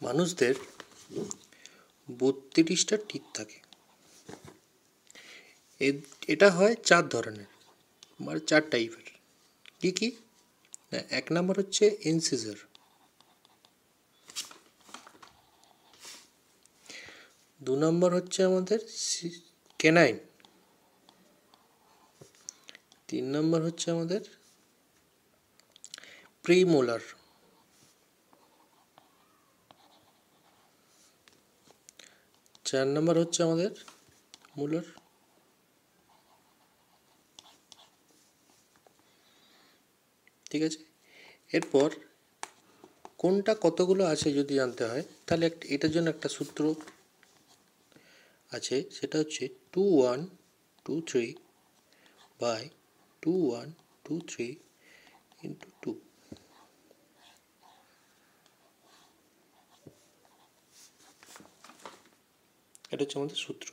মানুষদের 32টা টিথ থাকে। এটা হয় 4 ধরনের, মানে 4 টাইপের। কি কি? না, 1 নম্বর হচ্ছে ইনসিজার, 2 নম্বর হচ্ছে আমাদের কেনাইন, 3 নম্বর হচ্ছে আমাদের প্রিমোলার, 4 নম্বর হচ্ছে আমাদের মোলার। ঠিক আছে, এরপর কোনটা কতগুলো আছে যদি জানতে হয় তাহলে এটার জন্য একটা সূত্র আছে, সেটা হচ্ছে 2123 বাই 2123 ইন্টু 2। এটা হচ্ছে আমাদের সূত্র।